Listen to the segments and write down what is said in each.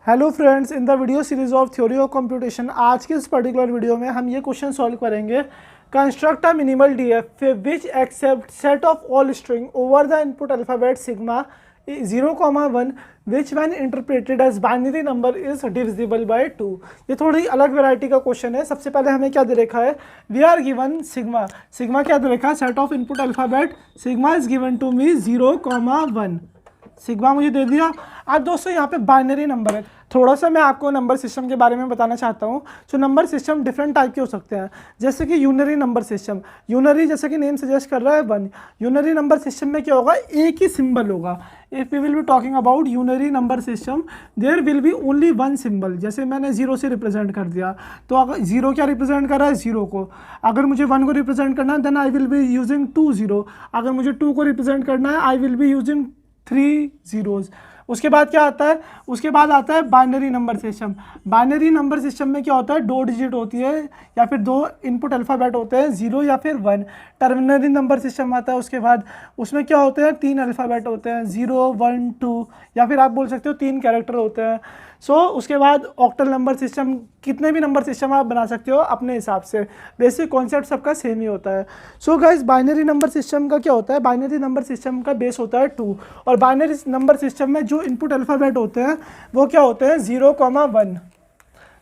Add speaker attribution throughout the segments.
Speaker 1: Hello friends, in the video series of theory of computation आज के इस particular video में हम ये क्वेश्चन सॉल्व करेंगे। Construct a minimal DFA which accept set of all string over the input alphabet sigma 0,1 which when interpreted as binary number is divisible by 2। ये थोड़ी अलग वैरायटी का क्वेश्चन है। सबसे पहले हमें क्या दे रखा है, we are given sigma. Sigma क्या दे रखा है, set of input alphabet sigma is given to me 0,1। Sigma मुझे दे दिया। अब दोस्तों यहाँ पे बाइनरी नंबर है। थोड़ा सा मैं आपको नंबर सिस्टम के बारे में बताना चाहता हूँ। तो नंबर सिस्टम डिफरेंट टाइप के हो सकते हैं, जैसे कि यूनरी नंबर सिस्टम। यूनरी जैसे कि नेम सजेस्ट कर रहा है 1। यूनरी नंबर सिस्टम में क्या होगा, एक ही सिंबल होगा। If we will be talking about unary number system, there will be only one symbol. जैसे मैंने 0 से रिप्रेजेंट कर दिया, तो अगर 0 क्या रिप्रेजेंट कर रहा है, 0 को। अगर मुझे 1 को रिप्रेजेंट करना है then I will be using 2 0। अगर मुझे 2 को रिप्रेजेंट करना है I will be using 3 zeros। उसके बाद क्या आता है, उसके बाद आता है binary number system. Binary number system में क्या होता है, 2 डिजिट होती है या फिर 2 इनपुट अल्फ़ाबेट होते हैं, 0 या फिर 1। टर्मिनरी नंबर सिस्टम आता है, उसके बाद उसमें क्या होते हैं, 3 अल्फ़ाबेट होते हैं, 0 1 2, या फिर आप बोल सकते हो 3 कैरेक्टर होते हैं। उसके बाद ऑक्टल नंबर सिस्टम, कितने भी नंबर सिस्टम आप बना सकते हो अपने हिसाब से। बेसिक कॉन्सेप्ट सबका सेम ही होता है। गाइस, बाइनरी नंबर सिस्टम का क्या होता है, बाइनरी नंबर सिस्टम का बेस होता है 2। और बाइनरी नंबर सिस्टम में जो इनपुट अल्फ़ाबेट होते हैं वो क्या होते हैं, 0,1।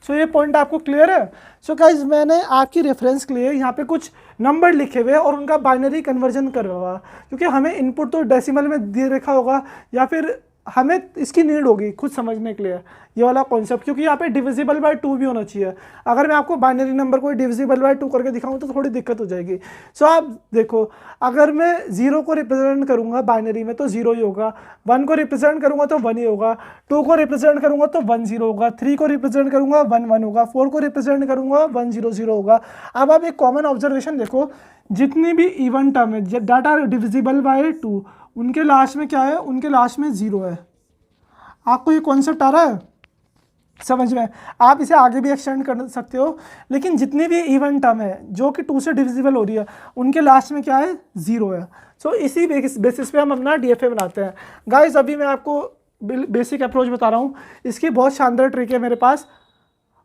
Speaker 1: ये पॉइंट आपको क्लियर है। गाइस, मैंने आपकी रेफरेंस के लिए यहाँ पे कुछ नंबर लिखे हुए और उनका बाइनरी कन्वर्जन कर रहा हुआ, क्योंकि हमें इनपुट तो डेसिमल में दे रखा होगा या फिर हमें इसकी नीड होगी खुद समझने के लिए ये वाला कॉन्सेप्ट, क्योंकि यहाँ पे डिविजिबल बाय 2 भी होना चाहिए। अगर मैं आपको बाइनरी नंबर को डिविजिबल बाय 2 करके दिखाऊं तो थोड़ी दिक्कत हो जाएगी। आप देखो, अगर मैं 0 को रिप्रेजेंट करूँगा बाइनरी में तो 0 ही होगा, 1 को रिप्रेजेंट करूँगा तो 1 ही होगा, 2 को रिप्रेजेंट करूँगा तो 1 0 होगा, 3 को रिप्रेजेंट करूँगा 1 1 होगा, 4 को रिप्रेजेंट करूँगा 1 0 0 होगा। अब आप एक कॉमन ऑब्जर्वेशन देखो, जितनी भी इवन टर्म है दैट आर डिविजिबल बाय 2, उनके लास्ट में क्या है, उनके लास्ट में 0 है। आपको ये कॉन्सेप्ट आ रहा है समझ में? आप इसे आगे भी एक्सटेंड कर सकते हो, लेकिन जितनी भी इवन टर्म है जो कि 2 से डिविजिबल हो रही है उनके लास्ट में क्या है, 0 है। इसी बेसिस पे हम अपना डीएफए बनाते हैं। गाइस, अभी मैं आपको बेसिक अप्रोच बता रहा हूँ, इसकी बहुत शानदार ट्रिक है मेरे पास,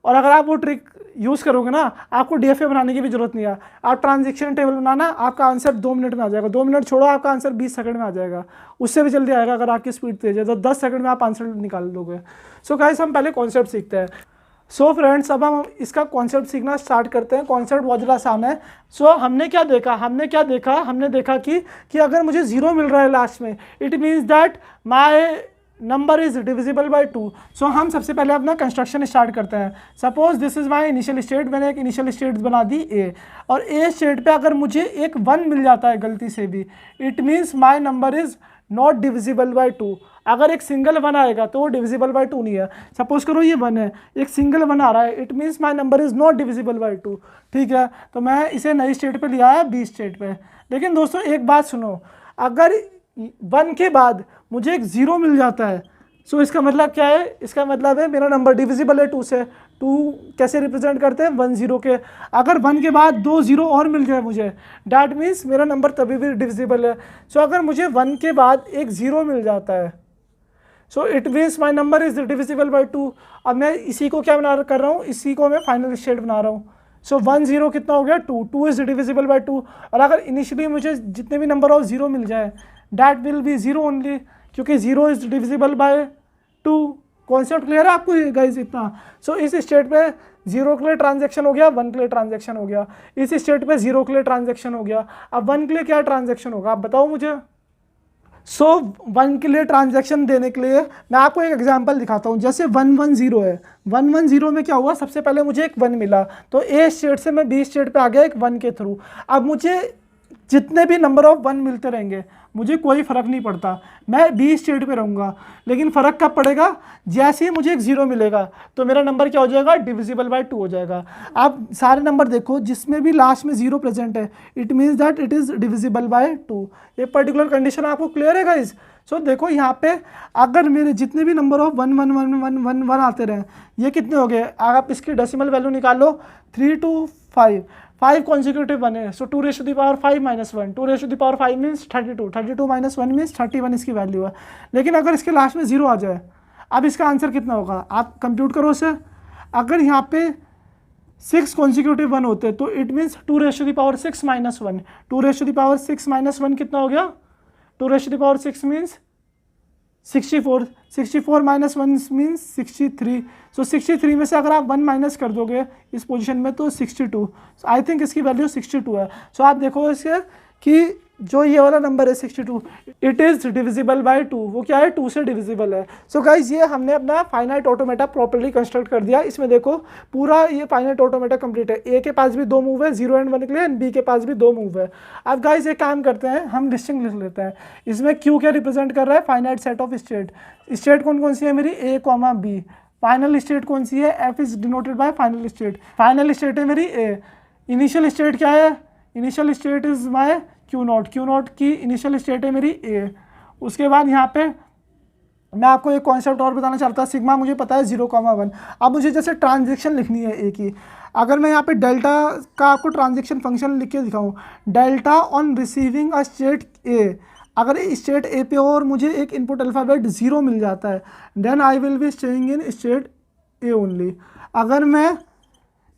Speaker 1: और अगर आप वो ट्रिक यूज़ करोगे ना, आपको डीएफए बनाने की भी जरूरत नहीं है। आप ट्रांजैक्शन टेबल बनाना, आपका आंसर 2 मिनट में आ जाएगा। 2 मिनट छोड़ो, आपका आंसर 20 सेकंड में आ जाएगा, उससे भी जल्दी आएगा अगर आपकी स्पीड तेज है तो 10 सेकंड में आप आंसर निकाल दोगे। गाइस, हम पहले कॉन्सेप्ट सीखते हैं। फ्रेंड्स, अब हम इसका कॉन्सेप्ट सीखना स्टार्ट करते हैं। कॉन्सेप्ट बहुत ज़्यादा आसान है। हमने क्या देखा कि अगर मुझे 0 मिल रहा है लास्ट में, it means that my number is divisible by 2। हम सबसे पहले अपना कंस्ट्रक्शन स्टार्ट करते हैं। Suppose this is my initial state. मैंने एक इनिशियल स्टेट बना दी ए, और ए स्टेट पे अगर मुझे एक 1 मिल जाता है गलती से भी, it means my number is not divisible by 2। अगर एक सिंगल 1 आएगा तो वो डिविजिबल बाय 2 नहीं है। सपोज करो ये 1 है, एक सिंगल 1 आ रहा है, it means my number is not divisible by 2। ठीक है, तो मैं इसे नई स्टेट पे लिया है, बी स्टेट पे। लेकिन दोस्तों एक बात सुनो, अगर 1 के बाद मुझे एक 0 मिल जाता है, इसका मतलब क्या है, इसका मतलब है मेरा नंबर डिविजिबल है 2 से। 2 कैसे रिप्रेजेंट करते हैं, 1 0 के। अगर 1 के बाद 2 0 और मिल जाए मुझे, डैट मीन्स मेरा नंबर तभी भी डिविजिबल है। अगर मुझे 1 के बाद एक 0 मिल जाता है, it means my number is divisible by 2। अब मैं इसी को क्या कर रहा हूँ, इसी को मैं फाइनल स्टेट बना रहा हूँ। 1 0 कितना हो गया, 2 इज डिविजिबल बाई 2। और अगर इनिशियली मुझे जितने भी नंबर ऑफ 0 मिल जाए, डैट विल बी 0 ओनली, क्योंकि 0 is divisible by 2। Concept clear है आपको गाइस इतना? इस स्टेट पे 0 के लिए ट्रांजैक्शन हो गया, 1 के लिए ट्रांजैक्शन हो गया। इस स्टेट पे 0 के लिए ट्रांजैक्शन हो गया। अब 1 के लिए क्या ट्रांजैक्शन होगा, आप बताओ मुझे। 1 के लिए ट्रांजैक्शन देने के लिए मैं आपको एक एग्जांपल दिखाता हूँ। जैसे 1 1 0 है, 1 1 0 में क्या हुआ, सबसे पहले मुझे एक 1 मिला, तो ए स्टेट से मैं बी स्टेट पे आ गया एक 1 के थ्रू। अब मुझे जितने भी नंबर ऑफ 1 मिलते रहेंगे, मुझे कोई फ़र्क नहीं पड़ता, मैं बी स्टेट पे रहूँगा। लेकिन फ़र्क कब पड़ेगा, जैसे ही मुझे एक 0 मिलेगा तो मेरा नंबर क्या हो जाएगा, डिविजिबल बाय 2 हो जाएगा। आप सारे नंबर देखो जिसमें भी लास्ट में 0 प्रेजेंट है, it means that it is divisible by 2। ये पर्टिकुलर कंडीशन आपको क्लियर है गाइस? देखो यहाँ पे अगर मेरे जितने भी नंबर ऑफ 1 1 1 1 1 1 आते रहे, ये कितने हो गए, आप इसकी डेसिमल वैल्यू निकाल लो, 3 to 5 कॉन्जिक्यूटिव बने। 2 raised to the power 5 minus 1, 2 raised to the power 5 means 32, 32 minus 1 means 31 इसकी वैल्यू है। लेकिन अगर इसके लास्ट में 0 आ जाए, अब इसका आंसर कितना होगा, आप कंप्यूट करो उसे। अगर यहाँ पे 6 कॉन्सिक्यूटिव 1 होते तो इट मीन्स 2⁻6 - 1, 2⁻6 - 1 कितना हो गया, 2⁻6 मीन्स 64, 64 - 1 मीन्स 63। सो 63 में से अगर आप 1 माइनस कर दोगे इस पोजीशन में तो 62, आई थिंक इसकी वैल्यू 62 है। सो आप देखो इसके कि जो ये वाला नंबर है 62, इट इज़ डिविजिबल बाय 2, वो क्या है 2 से डिविजिबल है। सो गाइज ये हमने अपना फाइनाइट ऑटोमेटा प्रॉपर्ली कंस्ट्रक्ट कर दिया। इसमें देखो पूरा ये फाइनाइट ऑटोमेटा कंप्लीट है, ए के पास भी 2 मूव है 0 and 1 के लिए, एंड बी के पास भी 2 मूव है। अब गाइज एक काम करते हैं, हम लिस्टिंग लिख लेते हैं। इसमें क्यू क्या रिप्रेजेंट कर रहा है, finite set of state. State कौन कौन सी है मेरी, ए कॉमा बी। फाइनल स्टेट कौन सी है, F is denoted by final state. Final state है मेरी ए। इनिशियल स्टेट क्या है, initial state is my Q not, Q not की इनिशियल स्टेट है मेरी ए। उसके बाद यहाँ पे मैं आपको एक कॉन्सेप्ट और बताना चाहता हूँ, सिग्मा मुझे पता है 0,1। अब मुझे जैसे ट्रांजेक्शन लिखनी है ए की, अगर मैं यहाँ पे डेल्टा का आपको ट्रांजेक्शन फंक्शन लिख के दिखाऊँ, delta on receiving a state A, अगर स्टेट ए पे हो और मुझे एक इनपुट अल्फ़ाबेट 0 मिल जाता है, then I will be staying in state A only. अगर मैं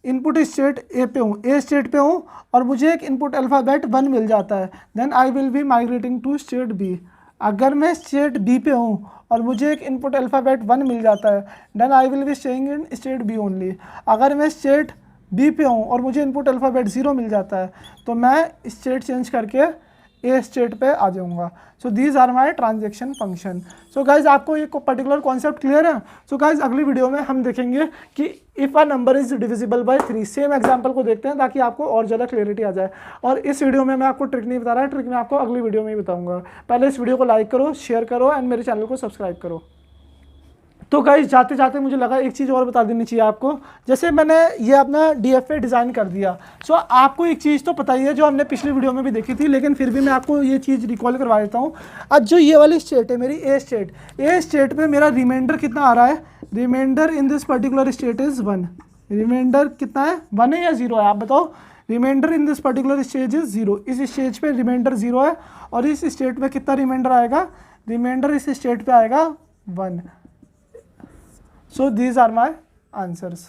Speaker 1: इनपुट स्टेट ए पे हूँ, ए स्टेट पे हूँ और मुझे एक इनपुट अल्फ़ाबेट 1 मिल जाता है, then I will be migrating to state B. अगर मैं स्टेट बी पे हूँ और मुझे एक इनपुट अल्फ़ाबेट 1 मिल जाता है, then I will be staying in state B only. अगर मैं स्टेट बी पे हूँ और मुझे इनपुट अल्फ़ाबेट 0 मिल जाता है तो मैं स्टेट चेंज करके ए स्टेट पे आ जाऊँगा। So these are my transaction function. So guys आपको ये पर्टिकुलर कॉन्सेप्ट क्लियर है। सो गाइज अगली वीडियो में हम देखेंगे कि if a number is divisible bye 3, same example को देखते हैं ताकि आपको और ज़्यादा क्लियरिटी आ जाए। और इस वीडियो में मैं आपको ट्रिक नहीं बता रहा, ट्रिक मैं आपको अगली वीडियो में ही बताऊँगा। पहले इस वीडियो को लाइक करो, शेयर करो एंड मेरे चैनल को सब्सक्राइब करो। तो गाइस जाते जाते मुझे लगा एक चीज़ और बता देनी चाहिए आपको। जैसे मैंने ये अपना DFA डिज़ाइन कर दिया, सो आपको एक चीज़ तो पता ही है जो हमने पिछली वीडियो में भी देखी थी, लेकिन फिर भी मैं आपको ये चीज़ रिकॉल करवा देता हूँ। आज जो ये वाली स्टेट है मेरी ए स्टेट पे मेरा रिमाइंडर कितना आ रहा है, reminder in this particular state is 1। Reminder कितना है, 1 है या 0 है, आप बताओ। Reminder in this particular stage is 0। इस स्टेज पे रिमाइंडर 0 है और इस स्टेट पे कितना रिमाइंडर आएगा, रिमाइंडर इस स्टेट पे आएगा 1। So these are my answers.